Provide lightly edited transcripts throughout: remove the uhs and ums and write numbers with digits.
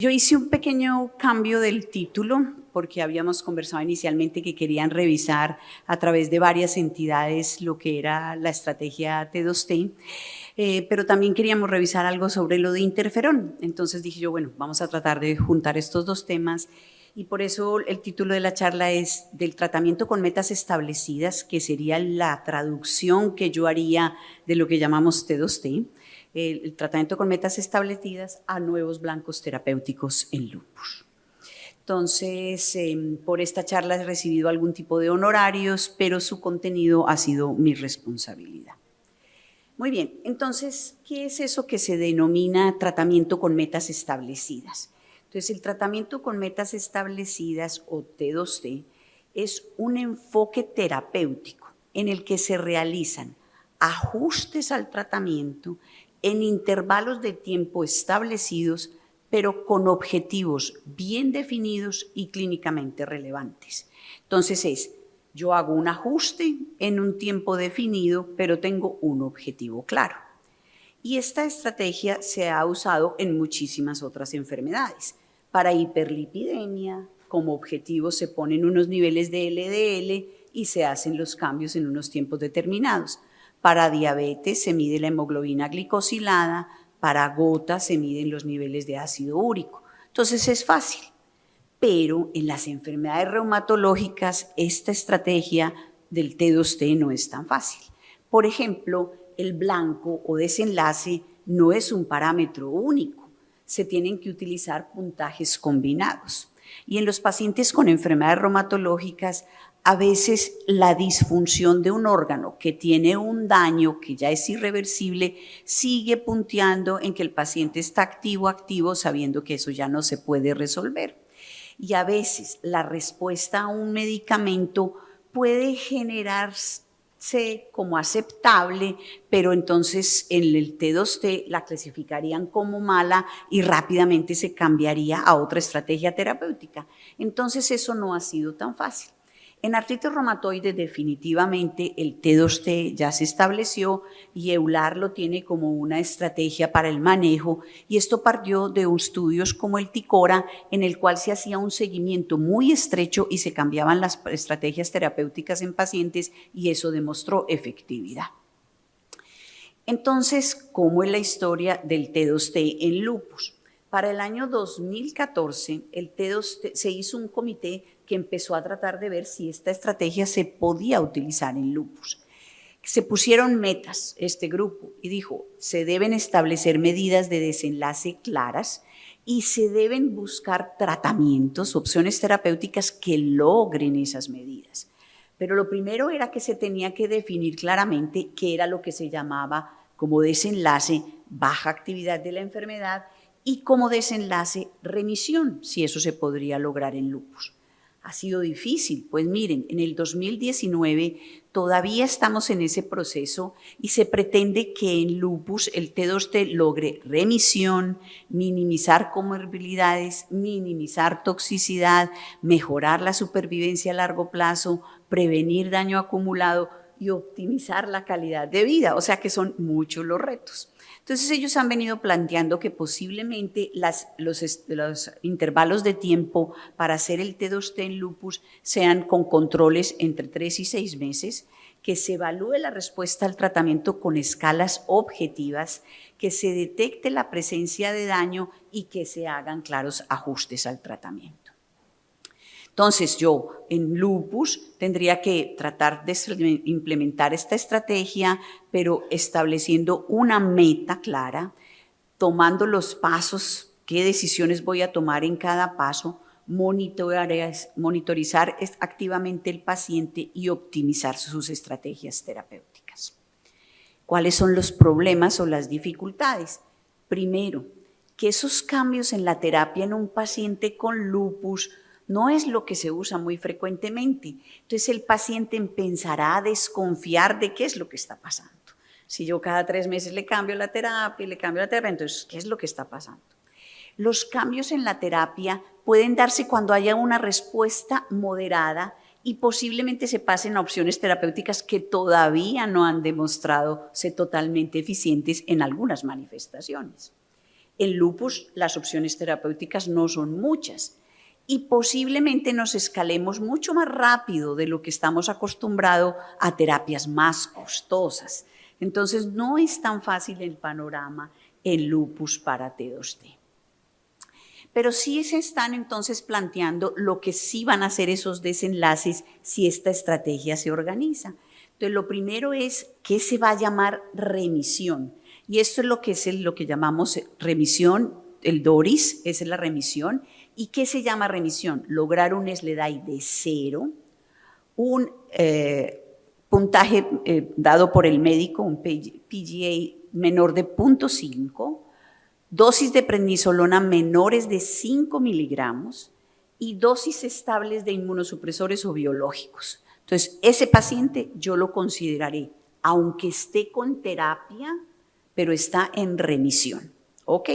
Yo hice un pequeño cambio del título porque habíamos conversado inicialmente que querían revisar a través de varias entidades lo que era la estrategia T2T, pero también queríamos revisar algo sobre lo de interferón. Entonces dije yo, bueno, vamos a tratar de juntar estos dos temas y por eso el título de la charla es del tratamiento con metas establecidas, que sería la traducción que yo haría de lo que llamamos T2T. El tratamiento con metas establecidas a nuevos blancos terapéuticos en lupus. Entonces, por esta charla he recibido algún tipo de honorarios, pero su contenido ha sido mi responsabilidad. Muy bien, entonces, ¿qué es eso que se denomina tratamiento con metas establecidas? Entonces, el tratamiento con metas establecidas o T2T es un enfoque terapéutico en el que se realizan ajustes al tratamiento en intervalos de tiempo establecidos, pero con objetivos bien definidos y clínicamente relevantes. Entonces yo hago un ajuste en un tiempo definido, pero tengo un objetivo claro. Y esta estrategia se ha usado en muchísimas otras enfermedades. Para hiperlipidemia, como objetivo se ponen unos niveles de LDL y se hacen los cambios en unos tiempos determinados. Para diabetes se mide la hemoglobina glicosilada, para gota se miden los niveles de ácido úrico. Entonces es fácil, pero en las enfermedades reumatológicas esta estrategia del T2T no es tan fácil. Por ejemplo, el blanco o desenlace no es un parámetro único, se tienen que utilizar puntajes combinados. Y en los pacientes con enfermedades reumatológicas, a veces la disfunción de un órgano que tiene un daño que ya es irreversible sigue punteando en que el paciente está activo, sabiendo que eso ya no se puede resolver. Y a veces la respuesta a un medicamento puede generarse como aceptable, pero entonces en el T2T la clasificarían como mala y rápidamente se cambiaría a otra estrategia terapéutica. Entonces eso no ha sido tan fácil. En artritis reumatoide definitivamente el T2T ya se estableció y EULAR lo tiene como una estrategia para el manejo, y esto partió de estudios como el TICORA, en el cual se hacía un seguimiento muy estrecho y se cambiaban las estrategias terapéuticas en pacientes y eso demostró efectividad. Entonces, ¿cómo es la historia del T2T en lupus? Para el año 2014, el T2T, se hizo un comité que empezó a tratar de ver si esta estrategia se podía utilizar en lupus. Se pusieron metas este grupo y dijo, se deben establecer medidas de desenlace claras y se deben buscar tratamientos, opciones terapéuticas que logren esas medidas. Pero lo primero era que se tenía que definir claramente qué era lo que se llamaba como desenlace baja actividad de la enfermedad y como desenlace remisión, si eso se podría lograr en lupus. Ha sido difícil, pues miren, en el 2019 todavía estamos en ese proceso y se pretende que en lupus el T2T logre remisión, minimizar comorbilidades, minimizar toxicidad, mejorar la supervivencia a largo plazo, prevenir daño acumulado y optimizar la calidad de vida, o sea que son muchos los retos. Entonces ellos han venido planteando que posiblemente los intervalos de tiempo para hacer el T2T en lupus sean con controles entre 3 y 6 meses, que se evalúe la respuesta al tratamiento con escalas objetivas, que se detecte la presencia de daño y que se hagan claros ajustes al tratamiento. Entonces yo en lupus tendría que tratar de implementar esta estrategia, pero estableciendo una meta clara, tomando los pasos, qué decisiones voy a tomar en cada paso, monitorizar activamente el paciente y optimizar sus estrategias terapéuticas. ¿Cuáles son los problemas o las dificultades? Primero, que esos cambios en la terapia en un paciente con lupus no es lo que se usa muy frecuentemente. Entonces el paciente empezará a desconfiar de qué es lo que está pasando. Si yo cada 3 meses le cambio la terapia, entonces, ¿qué es lo que está pasando? Los cambios en la terapia pueden darse cuando haya una respuesta moderada y posiblemente se pasen a opciones terapéuticas que todavía no han demostrado ser totalmente eficientes en algunas manifestaciones. En lupus las opciones terapéuticas no son muchas y posiblemente nos escalemos mucho más rápido de lo que estamos acostumbrados a terapias más costosas. Entonces no es tan fácil el panorama en lupus para T2T. Pero sí se están entonces planteando lo que sí van a ser esos desenlaces si esta estrategia se organiza. Entonces, lo primero es qué se va a llamar remisión. Y esto es lo que llamamos remisión, el DORIS, esa es la remisión. ¿Y qué se llama remisión? Lograr un SLEDAI de 0, un puntaje dado por el médico, un PGA menor de 0.5, dosis de prednisolona menores de 5 miligramos y dosis estables de inmunosupresores o biológicos. Entonces, ese paciente yo lo consideraré, aunque esté con terapia, pero está en remisión. ¿Ok?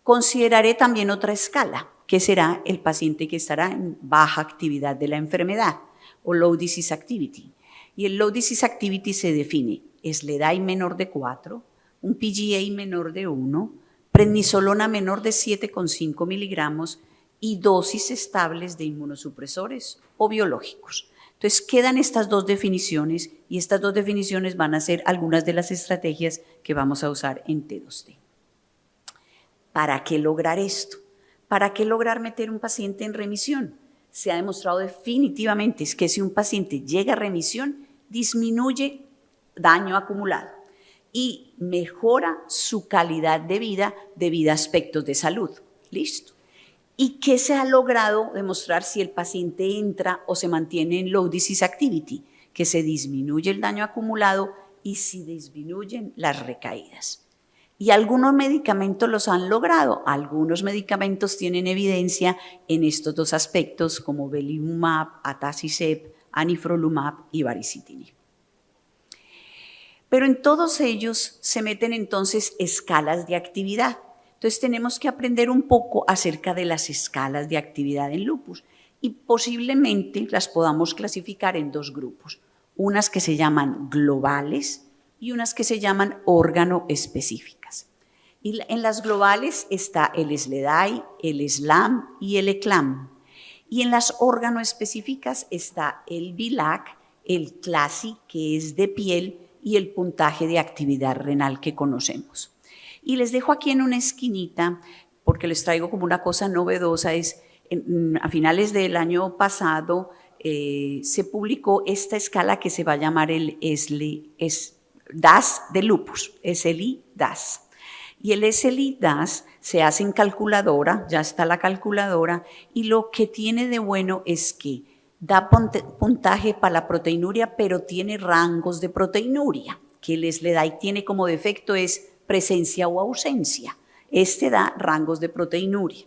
Consideraré también otra escala, que será el paciente que estará en baja actividad de la enfermedad o low disease activity. Y el low disease activity se define SLEDAI menor de 4, un PGA menor de 1, prednisolona menor de 7,5 miligramos y dosis estables de inmunosupresores o biológicos. Entonces quedan estas dos definiciones y estas dos definiciones van a ser algunas de las estrategias que vamos a usar en T2T. ¿Para qué lograr esto? ¿Para qué lograr meter un paciente en remisión? Se ha demostrado definitivamente que si un paciente llega a remisión, disminuye daño acumulado y mejora su calidad de vida debido a aspectos de salud. ¿Listo? ¿Y qué se ha logrado demostrar si el paciente entra o se mantiene en low disease activity? Que se disminuye el daño acumulado y se disminuyen las recaídas. Y algunos medicamentos los han logrado. Algunos medicamentos tienen evidencia en estos dos aspectos como belimumab, atacicept, anifrolumab y baricitinib. Pero en todos ellos se meten entonces escalas de actividad. Entonces tenemos que aprender un poco acerca de las escalas de actividad en lupus y posiblemente las podamos clasificar en dos grupos, unas que se llaman globales y unas que se llaman órgano específicas. Y en las globales está el SLEDAI, el SLAM y el ECLAM. Y en las órgano específicas está el BILAC, el CLASI, que es de piel, y el puntaje de actividad renal que conocemos. Y les dejo aquí en una esquinita, porque les traigo como una cosa novedosa, a finales del año pasado se publicó esta escala que se va a llamar el DAS de lupus, SLI-DAS. Y el SLI-DAS se hace en calculadora, ya está la calculadora, y lo que tiene de bueno es que da puntaje para la proteinuria, pero tiene rangos de proteinuria, que el SLEDAI tiene como defecto es presencia o ausencia. Este da rangos de proteinuria.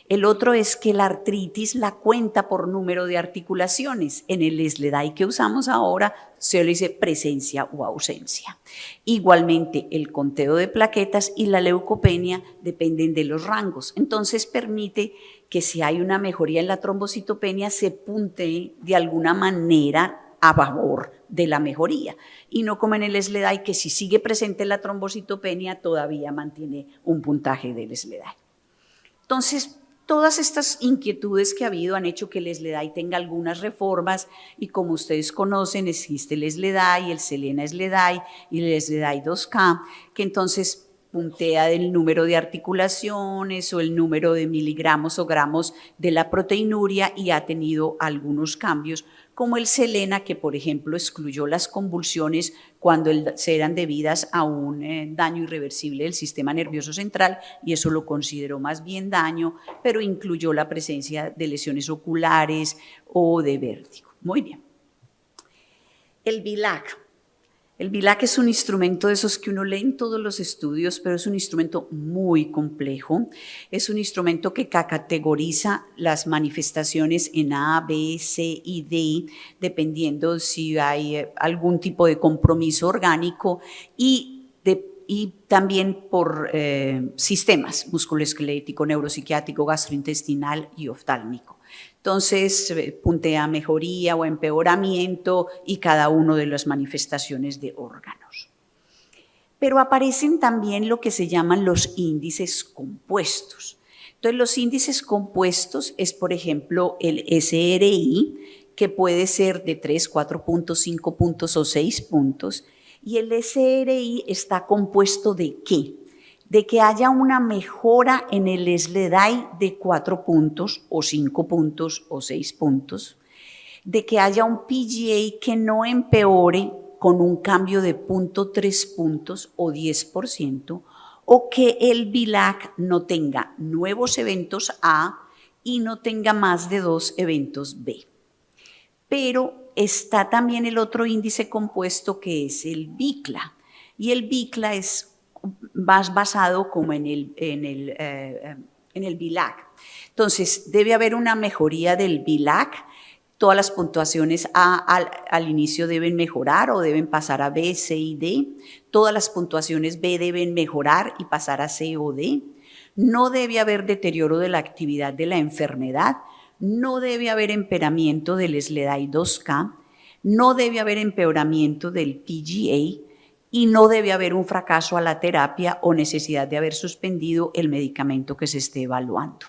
El otro es que la artritis la cuenta por número de articulaciones. En el SLEDAI que usamos ahora se le dice presencia o ausencia. Igualmente, el conteo de plaquetas y la leucopenia dependen de los rangos. Entonces, permite que si hay una mejoría en la trombocitopenia se puntee de alguna manera a favor de la mejoría y no como en el SLEDAI que si sigue presente la trombocitopenia todavía mantiene un puntaje del SLEDAI. Entonces, todas estas inquietudes que ha habido han hecho que el SLEDAI tenga algunas reformas y como ustedes conocen existe el SLEDAI, el Selena SLEDAI y el SLEDAI 2K que entonces puntea del número de articulaciones o el número de miligramos o gramos de la proteinuria y ha tenido algunos cambios como el Selena, que por ejemplo excluyó las convulsiones cuando eran debidas a un daño irreversible del sistema nervioso central y eso lo consideró más bien daño, pero incluyó la presencia de lesiones oculares o de vértigo. Muy bien. El BILAC. El BILAC es un instrumento de esos que uno lee en todos los estudios, pero es un instrumento muy complejo. Es un instrumento que categoriza las manifestaciones en A, B, C y D, dependiendo si hay algún tipo de compromiso orgánico y también por sistemas musculoesquelético, neuropsiquiátrico, gastrointestinal y oftálmico. Entonces, puntea mejoría o empeoramiento y cada uno de las manifestaciones de órganos. Pero aparecen también lo que se llaman los índices compuestos. Entonces, los índices compuestos es, por ejemplo, el SRI, que puede ser de 3, 4 puntos, 5 puntos o 6 puntos. Y el SRI está compuesto ¿de qué? De que haya una mejora en el SLEDAI de 4 puntos o 5 puntos o 6 puntos, de que haya un PGA que no empeore con un cambio de 0.3 puntos o 10%, o que el VLAC no tenga nuevos eventos A y no tenga más de 2 eventos B. Pero está también el otro índice compuesto que es el BICLA, y el BICLA es más basado como en el VLAC. Entonces, debe haber una mejoría del VLAC. Todas las puntuaciones A al inicio deben mejorar o deben pasar a B, C y D. Todas las puntuaciones B deben mejorar y pasar a C o D. No debe haber deterioro de la actividad de la enfermedad. No debe haber empeoramiento del SLEDAI 2K. No debe haber empeoramiento del PGA. Y no debe haber un fracaso a la terapia o necesidad de haber suspendido el medicamento que se esté evaluando.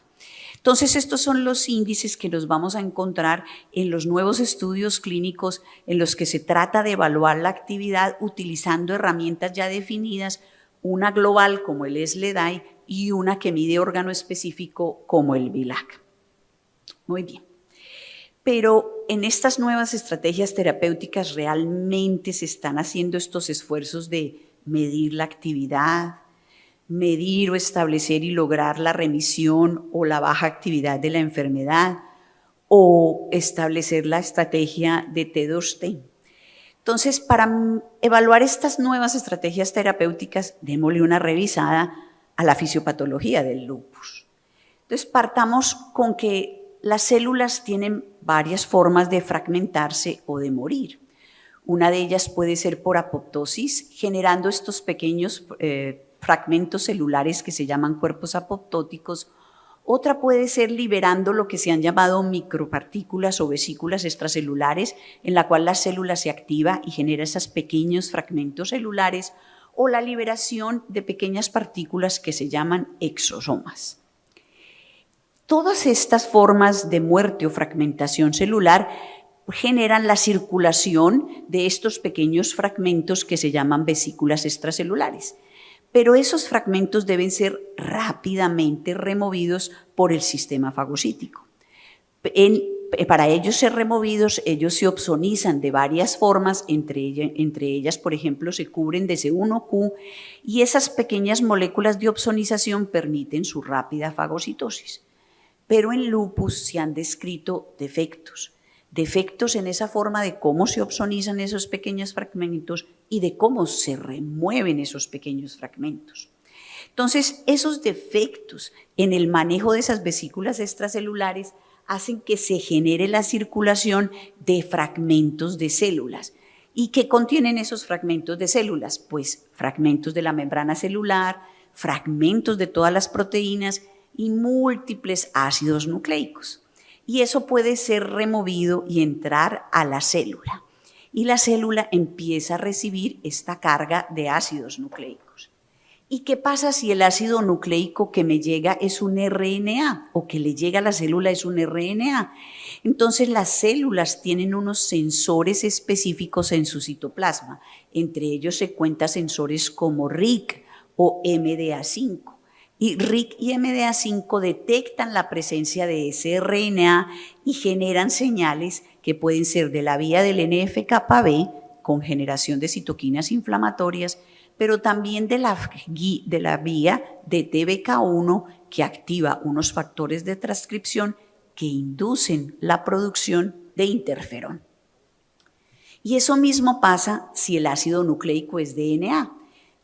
Entonces, estos son los índices que nos vamos a encontrar en los nuevos estudios clínicos en los que se trata de evaluar la actividad utilizando herramientas ya definidas, una global como el SLEDAI y una que mide órgano específico como el VLAC. Muy bien. Pero en estas nuevas estrategias terapéuticas realmente se están haciendo estos esfuerzos de medir la actividad, medir o establecer y lograr la remisión o la baja actividad de la enfermedad, o establecer la estrategia de T2T. Entonces, para evaluar estas nuevas estrategias terapéuticas, démosle una revisada a la fisiopatología del lupus. Entonces, partamos con que las células tienen varias formas de fragmentarse o de morir. Una de ellas puede ser por apoptosis, generando estos pequeños fragmentos celulares que se llaman cuerpos apoptóticos. Otra puede ser liberando lo que se han llamado micropartículas o vesículas extracelulares, en la cual la célula se activa y genera esos pequeños fragmentos celulares, o la liberación de pequeñas partículas que se llaman exosomas. Todas estas formas de muerte o fragmentación celular generan la circulación de estos pequeños fragmentos que se llaman vesículas extracelulares. Pero esos fragmentos deben ser rápidamente removidos por el sistema fagocítico. Para ellos ser removidos, ellos se opsonizan de varias formas, entre ellas, por ejemplo, se cubren de C1Q, y esas pequeñas moléculas de opsonización permiten su rápida fagocitosis. Pero en lupus se han descrito defectos en esa forma de cómo se opsonizan esos pequeños fragmentos y de cómo se remueven esos pequeños fragmentos. Entonces, esos defectos en el manejo de esas vesículas extracelulares hacen que se genere la circulación de fragmentos de células. ¿Y qué contienen esos fragmentos de células? Pues fragmentos de la membrana celular, fragmentos de todas las proteínas y múltiples ácidos nucleicos. Y eso puede ser removido y entrar a la célula. Y la célula empieza a recibir esta carga de ácidos nucleicos. ¿Y qué pasa si el ácido nucleico que me llega es un RNA o que le llega a la célula es un RNA? Entonces las células tienen unos sensores específicos en su citoplasma. Entre ellos se cuentan sensores como RIC o MDA5. Y RIC y MDA5 detectan la presencia de ese RNA y generan señales que pueden ser de la vía del NF-κB, con generación de citoquinas inflamatorias, pero también de la vía de TBK1, que activa unos factores de transcripción que inducen la producción de interferón. Y eso mismo pasa si el ácido nucleico es DNA.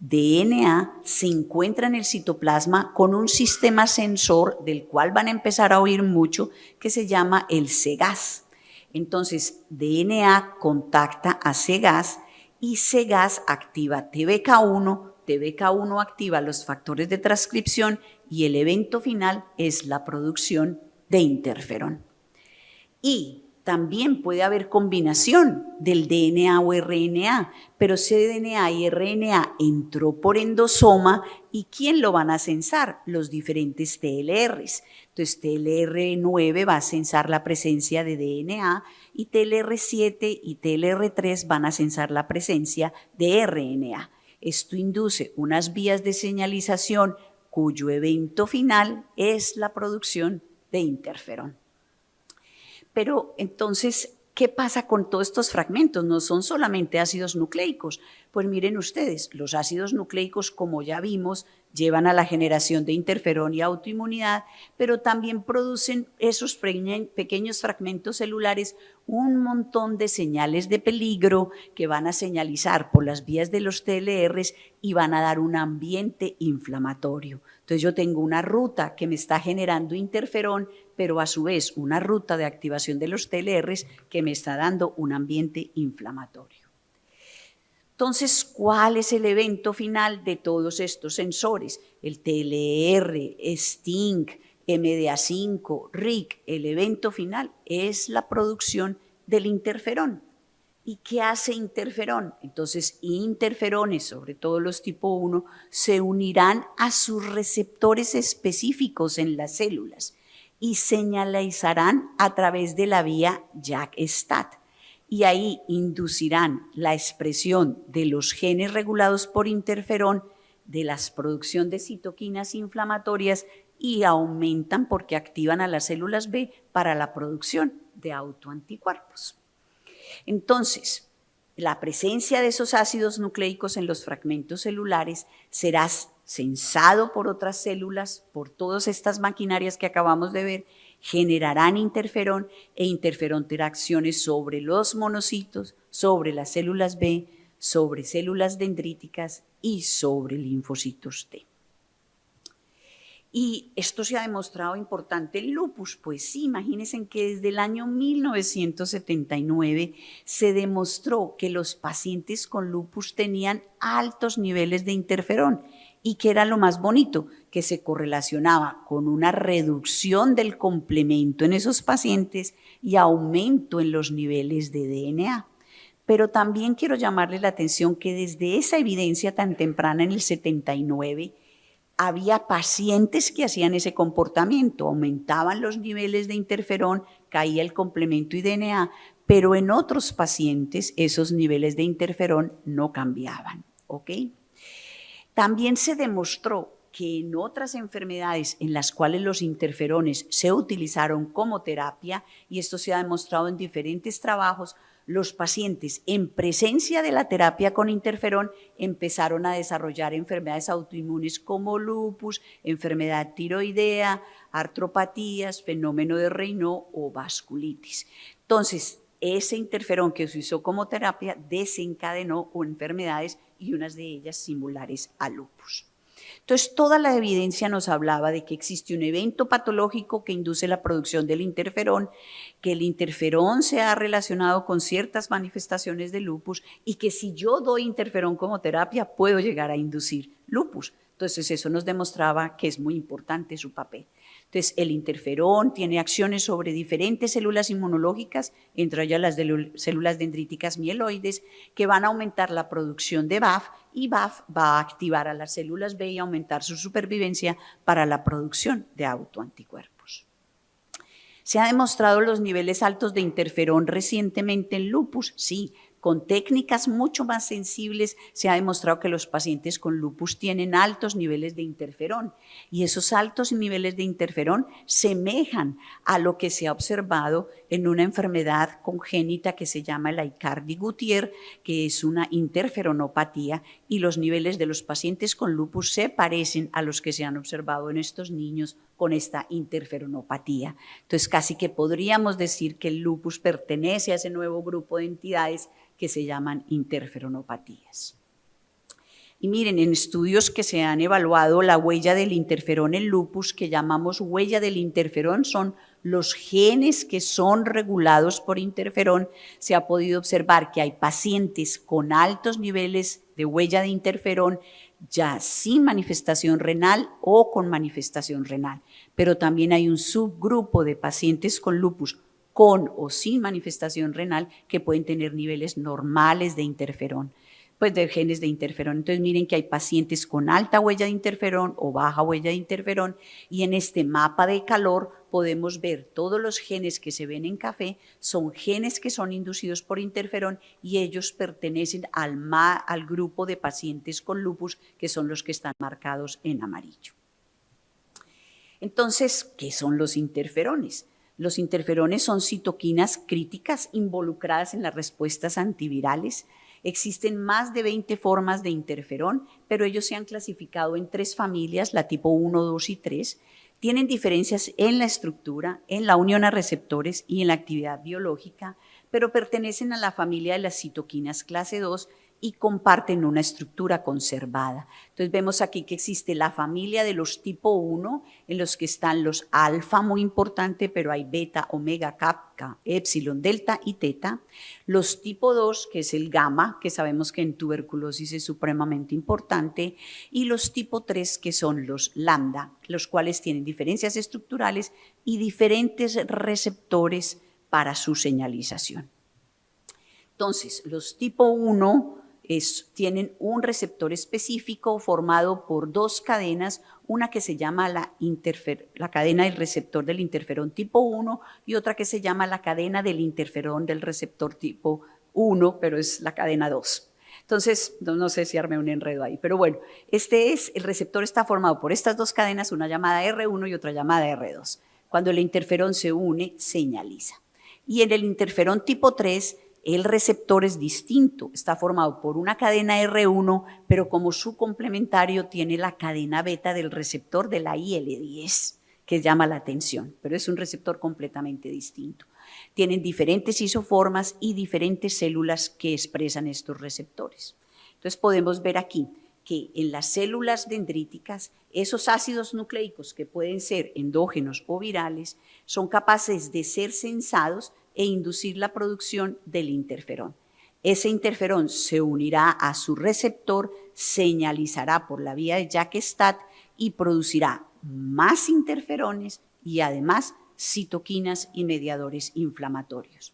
DNA se encuentra en el citoplasma con un sistema sensor del cual van a empezar a oír mucho, que se llama el cGAS. Entonces, DNA contacta a cGAS y cGAS activa TBK1, TBK1 activa los factores de transcripción y el evento final es la producción de interferón. Y También puede haber combinación del DNA o RNA, pero ese DNA y RNA entró por endosoma y ¿quién lo van a censar? Los diferentes TLRs. Entonces TLR9 va a censar la presencia de DNA y TLR7 y TLR3 van a censar la presencia de RNA. Esto induce unas vías de señalización cuyo evento final es la producción de interferón. Pero entonces, ¿qué pasa con todos estos fragmentos? No son solamente ácidos nucleicos. Pues miren ustedes, los ácidos nucleicos, como ya vimos, llevan a la generación de interferón y autoinmunidad, pero también producen esos pequeños fragmentos celulares un montón de señales de peligro que van a señalizar por las vías de los TLRs y van a dar un ambiente inflamatorio. Entonces yo tengo una ruta que me está generando interferón, pero a su vez una ruta de activación de los TLRs que me está dando un ambiente inflamatorio. Entonces, ¿cuál es el evento final de todos estos sensores? El TLR, STING, MDA5, RIC, el evento final es la producción del interferón. ¿Y qué hace interferón? Entonces, interferones, sobre todo los tipo 1, se unirán a sus receptores específicos en las células y señalizarán a través de la vía JAK-STAT. Y ahí inducirán la expresión de los genes regulados por interferón, de la producción de citoquinas inflamatorias y aumentan porque activan a las células B para la producción de autoanticuerpos. Entonces, la presencia de esos ácidos nucleicos en los fragmentos celulares será sensado por otras células, por todas estas maquinarias que acabamos de ver, generarán interferón e interferón tendrá acciones sobre los monocitos, sobre las células B, sobre células dendríticas y sobre linfocitos T. Y esto se ha demostrado importante en lupus, pues sí, imagínense que desde el año 1979 se demostró que los pacientes con lupus tenían altos niveles de interferón y que era lo más bonito, que se correlacionaba con una reducción del complemento en esos pacientes y aumento en los niveles de DNA. Pero también quiero llamarle la atención que desde esa evidencia tan temprana en el 79, había pacientes que hacían ese comportamiento, aumentaban los niveles de interferón, caía el complemento y DNA, pero en otros pacientes esos niveles de interferón no cambiaban, ¿ok? También se demostró que en otras enfermedades en las cuales los interferones se utilizaron como terapia, y esto se ha demostrado en diferentes trabajos, los pacientes en presencia de la terapia con interferón empezaron a desarrollar enfermedades autoinmunes como lupus, enfermedad tiroidea, artropatías, fenómeno de Raynaud o vasculitis. Entonces, ese interferón que se usó como terapia desencadenó enfermedades y unas de ellas similares a lupus. Entonces, toda la evidencia nos hablaba de que existe un evento patológico que induce la producción del interferón, que el interferón se ha relacionado con ciertas manifestaciones de lupus y que si yo doy interferón como terapia puedo llegar a inducir lupus. Entonces, eso nos demostraba que es muy importante su papel. Entonces, el interferón tiene acciones sobre diferentes células inmunológicas, entre ellas las células dendríticas mieloides, que van a aumentar la producción de BAFF y BAFF va a activar a las células B y aumentar su supervivencia para la producción de autoanticuerpos. ¿Se han demostrado los niveles altos de interferón recientemente en lupus? Sí. Con técnicas mucho más sensibles se ha demostrado que los pacientes con lupus tienen altos niveles de interferón y esos altos niveles de interferón semejan a lo que se ha observado en una enfermedad congénita que se llama el Aicardi-Gouttière, que es una interferonopatía, y los niveles de los pacientes con lupus se parecen a los que se han observado en estos niños con esta interferonopatía. Entonces casi que podríamos decir que el lupus pertenece a ese nuevo grupo de entidades que se llaman interferonopatías. Y miren, en estudios que se han evaluado la huella del interferón en lupus, que llamamos huella del interferón, son los genes que son regulados por interferón, se ha podido observar que hay pacientes con altos niveles de huella de interferón ya sin manifestación renal o con manifestación renal, pero también hay un subgrupo de pacientes con lupus con o sin manifestación renal que pueden tener niveles normales de interferón, pues de genes de interferón. Entonces miren que hay pacientes con alta huella de interferón o baja huella de interferón, y en este mapa de calor podemos ver todos los genes que se ven en café, son genes que son inducidos por interferón y ellos pertenecen al grupo de pacientes con lupus, que son los que están marcados en amarillo. Entonces, ¿qué son los interferones? Los interferones son citoquinas críticas involucradas en las respuestas antivirales. Existen más de 20 formas de interferón, pero ellos se han clasificado en 3 familias, la tipo 1, 2 y 3. Tienen diferencias en la estructura, en la unión a receptores y en la actividad biológica, pero pertenecen a la familia de las citoquinas clase 2 y comparten una estructura conservada. Entonces vemos aquí que existe la familia de los tipo 1, en los que están los alfa, muy importante, pero hay beta, omega, kappa, epsilon, delta y teta. Los tipo 2, que es el gamma, que sabemos que en tuberculosis es supremamente importante, y los tipo 3, que son los lambda, los cuales tienen diferencias estructurales y diferentes receptores para su señalización. Entonces, los tipo 1 tienen un receptor específico formado por 2 cadenas, una que se llama la cadena del receptor del interferón tipo 1 y otra que se llama la cadena del interferón del receptor tipo 1, pero es la cadena 2. Entonces, no sé si armé un enredo ahí, pero bueno, el receptor está formado por estas 2 cadenas, una llamada R1 y otra llamada R2. Cuando el interferón se une, señaliza. Y en el interferón tipo 3, el receptor es distinto, está formado por una cadena R1, pero como su complementario tiene la cadena beta del receptor de la IL-10, que llama la atención, pero es un receptor completamente distinto. Tienen diferentes isoformas y diferentes células que expresan estos receptores. Entonces podemos ver aquí que en las células dendríticas, esos ácidos nucleicos que pueden ser endógenos o virales son capaces de ser sensados e inducir la producción del interferón. Ese interferón se unirá a su receptor, señalizará por la vía de JAK-STAT y producirá más interferones y además citoquinas y mediadores inflamatorios.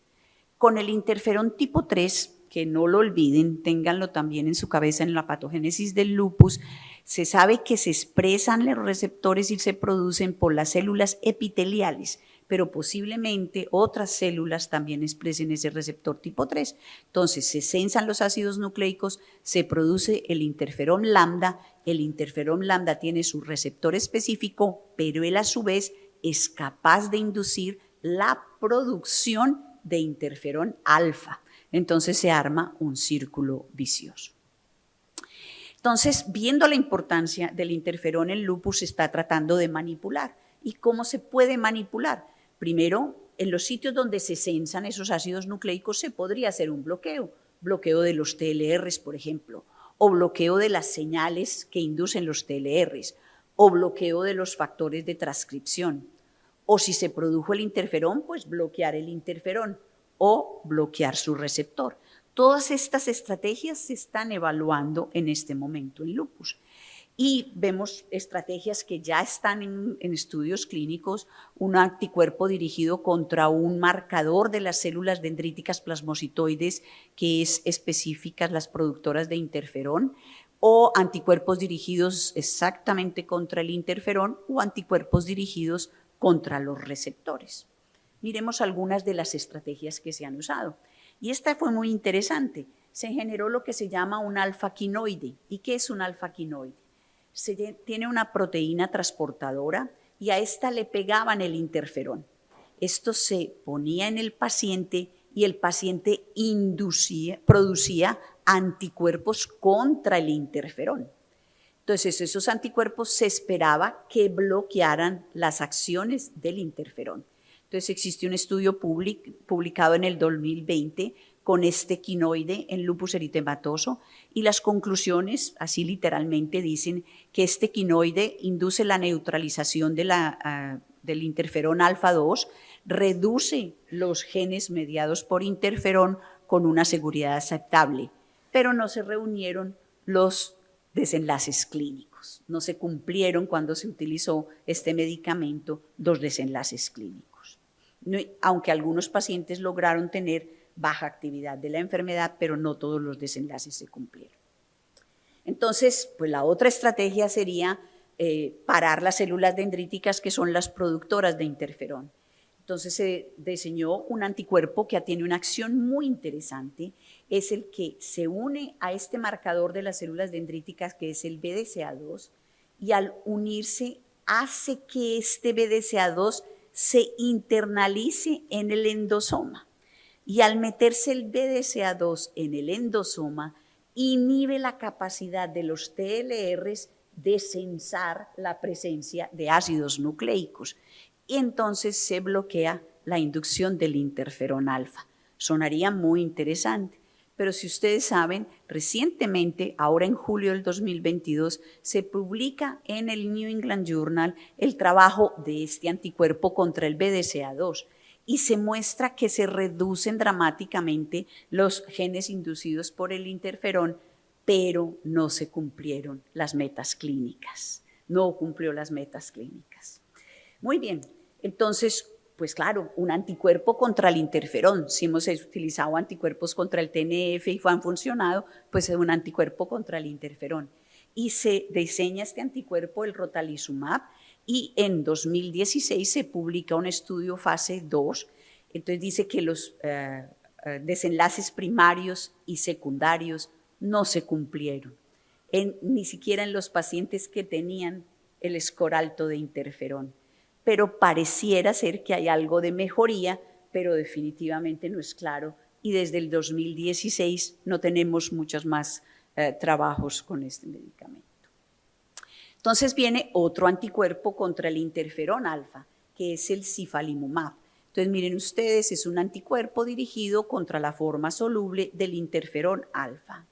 Con el interferón tipo 3, que no lo olviden, ténganlo también en su cabeza en la patogénesis del lupus, se sabe que se expresan los receptores y se producen por las células epiteliales, pero posiblemente otras células también expresen ese receptor tipo 3. Entonces se sensan los ácidos nucleicos, se produce el interferón lambda tiene su receptor específico, pero él a su vez es capaz de inducir la producción de interferón alfa. Entonces se arma un círculo vicioso. Entonces, viendo la importancia del interferón en lupus, se está tratando de manipular. ¿Y cómo se puede manipular? Primero, en los sitios donde se sensan esos ácidos nucleicos se podría hacer un bloqueo de los TLRs, por ejemplo, o bloqueo de las señales que inducen los TLRs, o bloqueo de los factores de transcripción. O si se produjo el interferón, pues bloquear el interferón o bloquear su receptor. Todas estas estrategias se están evaluando en este momento en lupus. Y vemos estrategias que ya están en estudios clínicos, un anticuerpo dirigido contra un marcador de las células dendríticas plasmocitoides que es específicas las productoras de interferón, o anticuerpos dirigidos exactamente contra el interferón o anticuerpos dirigidos contra los receptores. Miremos algunas de las estrategias que se han usado. Y esta fue muy interesante. Se generó lo que se llama un alfa-quinoide. ¿Y qué es un alfa-quinoide? Tiene una proteína transportadora y a esta le pegaban el interferón. Esto se ponía en el paciente y el paciente producía anticuerpos contra el interferón. Entonces, esos anticuerpos se esperaba que bloquearan las acciones del interferón. Entonces, existe un estudio publicado en el 2020 con este quinoide en lupus eritematoso y las conclusiones, así literalmente, dicen que este quinoide induce la neutralización del interferón alfa 2, reduce los genes mediados por interferón con una seguridad aceptable, pero no se reunieron los desenlaces clínicos. No se cumplieron cuando se utilizó este medicamento los desenlaces clínicos. aunque algunos pacientes lograron tener baja actividad de la enfermedad, pero no todos los desenlaces se cumplieron. Entonces, pues la otra estrategia sería parar las células dendríticas, que son las productoras de interferón. Entonces se diseñó un anticuerpo que tiene una acción muy interesante, es el que se une a este marcador de las células dendríticas, que es el BDCA2, y al unirse hace que este BDCA2 se internalice en el endosoma. Y al meterse el BDCA2 en el endosoma, inhibe la capacidad de los TLRs de censar la presencia de ácidos nucleicos. Y entonces se bloquea la inducción del interferón alfa. Sonaría muy interesante, pero si ustedes saben, recientemente, ahora en julio del 2022, se publica en el New England Journal el trabajo de este anticuerpo contra el BDCA2 y se muestra que se reducen dramáticamente los genes inducidos por el interferón, pero no se cumplieron las metas clínicas. No cumplió las metas clínicas. Muy bien. Entonces, pues claro, un anticuerpo contra el interferón. Si hemos utilizado anticuerpos contra el TNF y han funcionado, pues es un anticuerpo contra el interferón. Y se diseña este anticuerpo, el rotalizumab, y en 2016 se publica un estudio fase 2. Entonces dice que los desenlaces primarios y secundarios no se cumplieron, ni siquiera en los pacientes que tenían el score alto de interferón. Pero pareciera ser que hay algo de mejoría, pero definitivamente no es claro. Y desde el 2016 no tenemos muchos más trabajos con este medicamento. Entonces viene otro anticuerpo contra el interferón alfa, que es el cifalimumab. Entonces miren ustedes, es un anticuerpo dirigido contra la forma soluble del interferón alfa.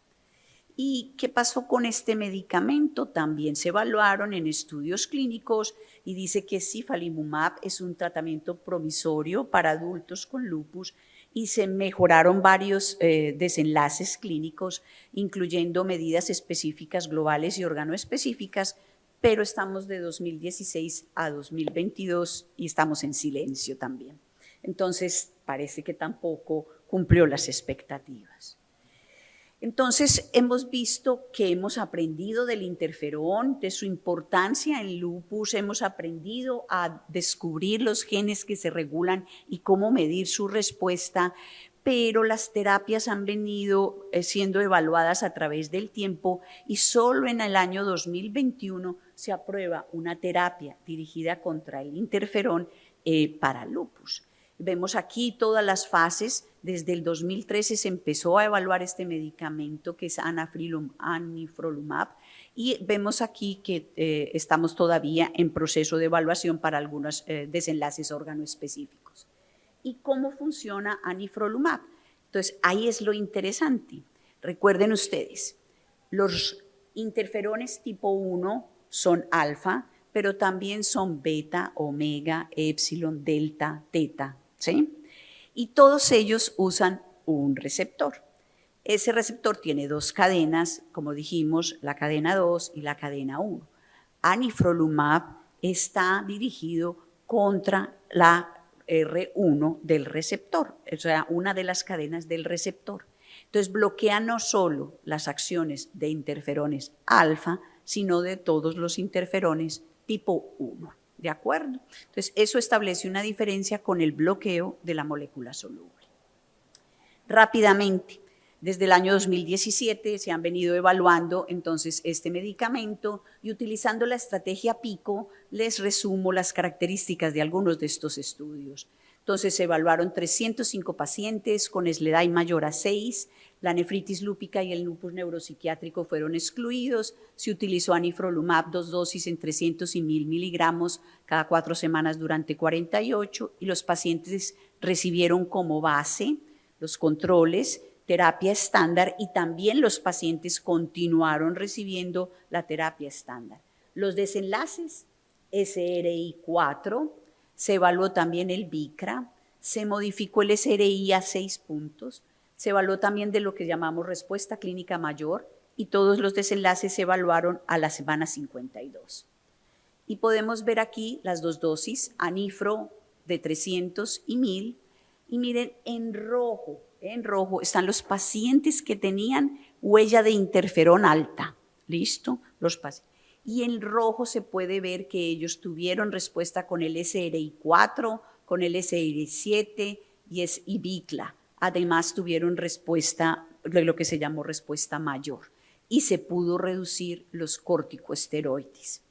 ¿Y qué pasó con este medicamento? También se evaluaron en estudios clínicos y dice que cifalimumab es un tratamiento provisorio para adultos con lupus y se mejoraron varios desenlaces clínicos, incluyendo medidas específicas globales y organoespecíficas, pero estamos de 2016 a 2022 y estamos en silencio también. Entonces, parece que tampoco cumplió las expectativas. Entonces, hemos visto que hemos aprendido del interferón, de su importancia en lupus, hemos aprendido a descubrir los genes que se regulan y cómo medir su respuesta, pero las terapias han venido siendo evaluadas a través del tiempo y solo en el año 2021 se aprueba una terapia dirigida contra el interferón para lupus. Vemos aquí todas las fases. Desde el 2013 se empezó a evaluar este medicamento que es anifrolumab y vemos aquí que estamos todavía en proceso de evaluación para algunos desenlaces organoespecíficos. ¿Y cómo funciona anifrolumab? Entonces, ahí es lo interesante. Recuerden ustedes, los interferones tipo 1 son alfa, pero también son beta, omega, epsilon, delta, teta, ¿sí? Y todos ellos usan un receptor. Ese receptor tiene dos cadenas, como dijimos, la cadena 2 y la cadena 1. Anifrolumab está dirigido contra la R1 del receptor, o sea, una de las cadenas del receptor. Entonces bloquea no solo las acciones de interferones alfa, sino de todos los interferones tipo 1. ¿De acuerdo? Entonces, eso establece una diferencia con el bloqueo de la molécula soluble. Rápidamente, desde el año 2017 se han venido evaluando entonces este medicamento y utilizando la estrategia PICO les resumo las características de algunos de estos estudios. Entonces se evaluaron 305 pacientes con SLEDAI mayor a 6, la nefritis lúpica y el lupus neuropsiquiátrico fueron excluidos, se utilizó anifrolumab 2 dosis en 300 y 1000 miligramos cada 4 semanas durante 48 y los pacientes recibieron como base los controles, terapia estándar y también los pacientes continuaron recibiendo la terapia estándar. Los desenlaces, SRI-4, se evaluó también el BICRA, se modificó el SRI a 6 puntos, se evaluó también de lo que llamamos respuesta clínica mayor y todos los desenlaces se evaluaron a la semana 52. Y podemos ver aquí las dos dosis, anifro de 300 y 1000. Y miren, en rojo están los pacientes que tenían huella de interferón alta. ¿Listo? Los pacientes. Y en rojo se puede ver que ellos tuvieron respuesta con el SRI4, con el SRI7 y BICLA. Además tuvieron respuesta, lo que se llamó respuesta mayor, y se pudo reducir los corticosteroides.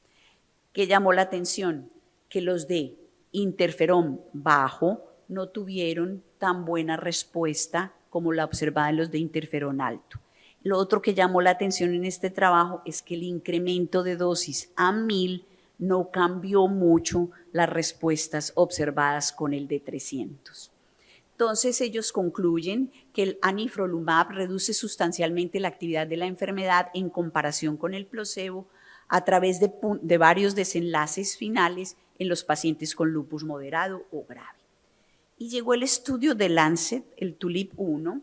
¿Qué llamó la atención? Que los de interferón bajo no tuvieron tan buena respuesta como la observada en los de interferón alto. Lo otro que llamó la atención en este trabajo es que el incremento de dosis a 1000 no cambió mucho las respuestas observadas con el de 300. Entonces ellos concluyen que el anifrolumab reduce sustancialmente la actividad de la enfermedad en comparación con el placebo a través de varios desenlaces finales en los pacientes con lupus moderado o grave. Y llegó el estudio de Lancet, el TULIP-1,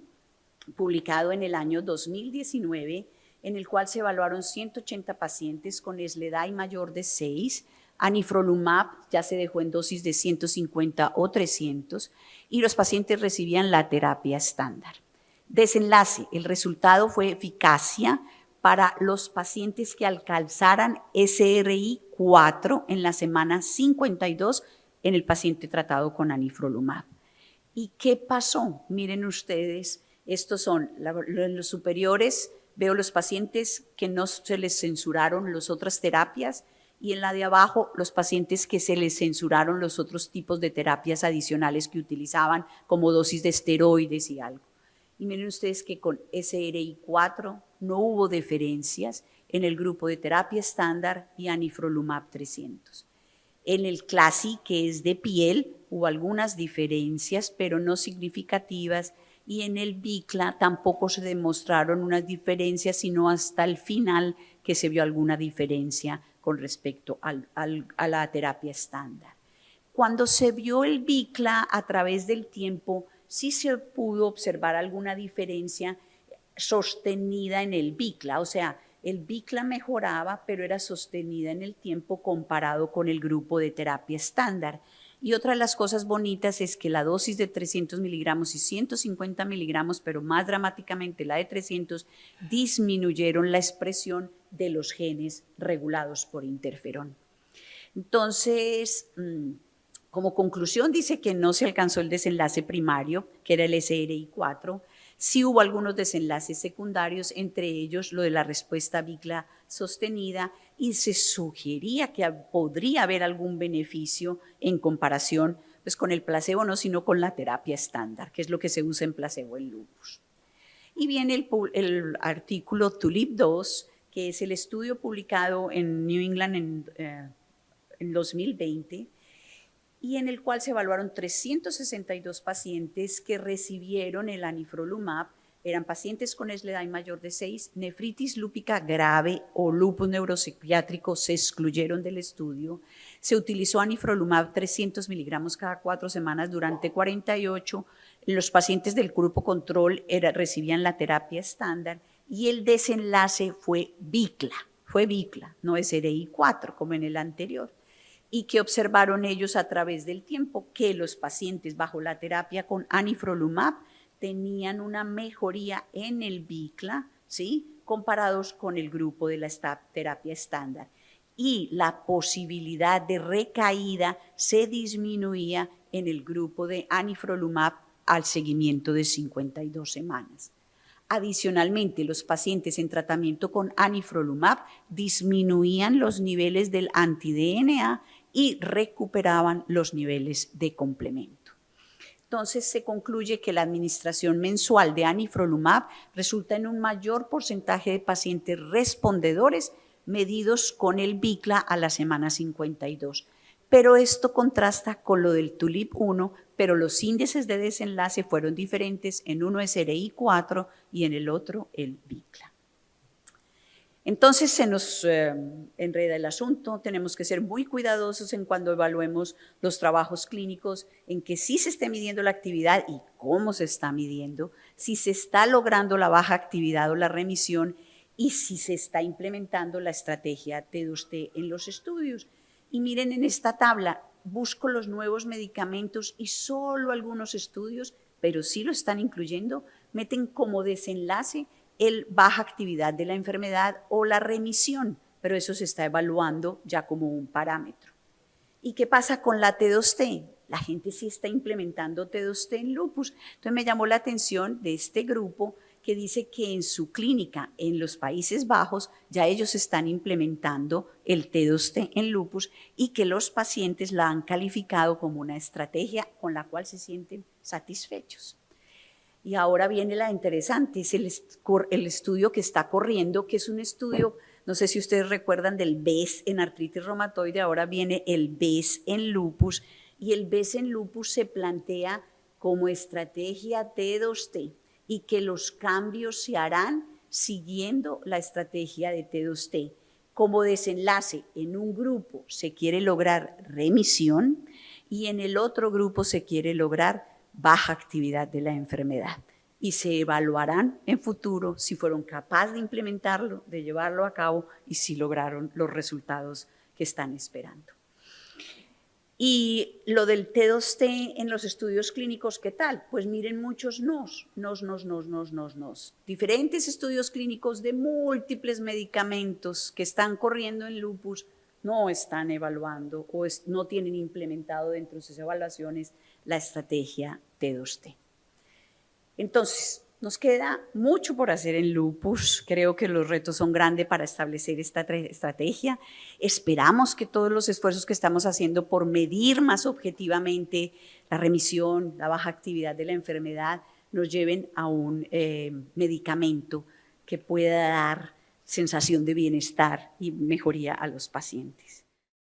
publicado en el año 2019, en el cual se evaluaron 180 pacientes con SLEDAI mayor de 6, anifrolumab ya se dejó en dosis de 150 o 300 y los pacientes recibían la terapia estándar. Desenlace, el resultado fue eficacia para los pacientes que alcanzaran SRI4 en la semana 52 en el paciente tratado con anifrolumab. ¿Y qué pasó? Miren ustedes, estos son los superiores, veo los pacientes que no se les censuraron las otras terapias y en la de abajo los pacientes que se les censuraron los otros tipos de terapias adicionales que utilizaban como dosis de esteroides y algo. Y miren ustedes que con SRI4 no hubo diferencias en el grupo de terapia estándar y anifrolumab 300. En el CLASI, que es de piel, hubo algunas diferencias, pero no significativas, y en el BICLA tampoco se demostraron unas diferencias, sino hasta el final que se vio alguna diferencia con respecto a la terapia estándar. Cuando se vio el BICLA a través del tiempo, sí se pudo observar alguna diferencia sostenida en el BICLA, o sea, el BICLA mejoraba, pero era sostenida en el tiempo comparado con el grupo de terapia estándar. Y otra de las cosas bonitas es que la dosis de 300 miligramos y 150 miligramos, pero más dramáticamente la de 300, disminuyeron la expresión de los genes regulados por interferón. Entonces, como conclusión dice que no se alcanzó el desenlace primario, que era el SRI4. Sí hubo algunos desenlaces secundarios, entre ellos lo de la respuesta BICLA sostenida, y se sugería que podría haber algún beneficio en comparación pues, con el placebo, no, sino con la terapia estándar, que es lo que se usa en placebo en lupus. Y viene el artículo TULIP-2, que es el estudio publicado en New England en 2020, y en el cual se evaluaron 362 pacientes que recibieron el anifrolumab. Eran pacientes con SLEDAI mayor de 6, nefritis lúpica grave o lupus neuropsiquiátrico se excluyeron del estudio. Se utilizó anifrolumab 300 miligramos cada 4 semanas durante 48. Los pacientes del grupo control recibían la terapia estándar y el desenlace fue BICLA, no SRI4 como en el anterior. Y que observaron ellos a través del tiempo que los pacientes bajo la terapia con anifrolumab tenían una mejoría en el BICLA, ¿sí?, comparados con el grupo de la terapia estándar. Y la posibilidad de recaída se disminuía en el grupo de anifrolumab al seguimiento de 52 semanas. Adicionalmente, los pacientes en tratamiento con anifrolumab disminuían los niveles del anti-DNA y recuperaban los niveles de complemento. Entonces se concluye que la administración mensual de anifrolumab resulta en un mayor porcentaje de pacientes respondedores medidos con el BICLA a la semana 52. Pero esto contrasta con lo del TULIP-1, pero los índices de desenlace fueron diferentes, en uno SRI4 y en el otro el BICLA. Entonces se nos enreda el asunto, tenemos que ser muy cuidadosos en cuando evaluemos los trabajos clínicos, en que sí se esté midiendo la actividad y cómo se está midiendo, si se está logrando la baja actividad o la remisión y si se está implementando la estrategia T2T en los estudios. Y miren en esta tabla, busco los nuevos medicamentos y solo algunos estudios, pero sí lo están incluyendo, meten como desenlace el baja actividad de la enfermedad o la remisión, pero eso se está evaluando ya como un parámetro. ¿Y qué pasa con la T2T? La gente sí está implementando T2T en lupus. Entonces me llamó la atención de este grupo que dice que en su clínica en los Países Bajos ya ellos están implementando el T2T en lupus y que los pacientes la han calificado como una estrategia con la cual se sienten satisfechos. Y ahora viene la interesante, es el estudio que está corriendo, que es un estudio, no sé si ustedes recuerdan del BES en artritis reumatoide, ahora viene el BES en lupus, y el BES en lupus se plantea como estrategia T2T y que los cambios se harán siguiendo la estrategia de T2T. Como desenlace, en un grupo se quiere lograr remisión y en el otro grupo se quiere lograr baja actividad de la enfermedad y se evaluarán en futuro si fueron capaces de implementarlo, de llevarlo a cabo y si lograron los resultados que están esperando. Y lo del T2T en los estudios clínicos, ¿qué tal? Pues miren muchos nos. Diferentes estudios clínicos de múltiples medicamentos que están corriendo en lupus no están evaluando o no tienen implementado dentro de sus evaluaciones la estrategia T2T. Entonces, nos queda mucho por hacer en lupus. Creo que los retos son grandes para establecer esta estrategia. Esperamos que todos los esfuerzos que estamos haciendo por medir más objetivamente la remisión, la baja actividad de la enfermedad, nos lleven a un medicamento que pueda dar sensación de bienestar y mejoría a los pacientes.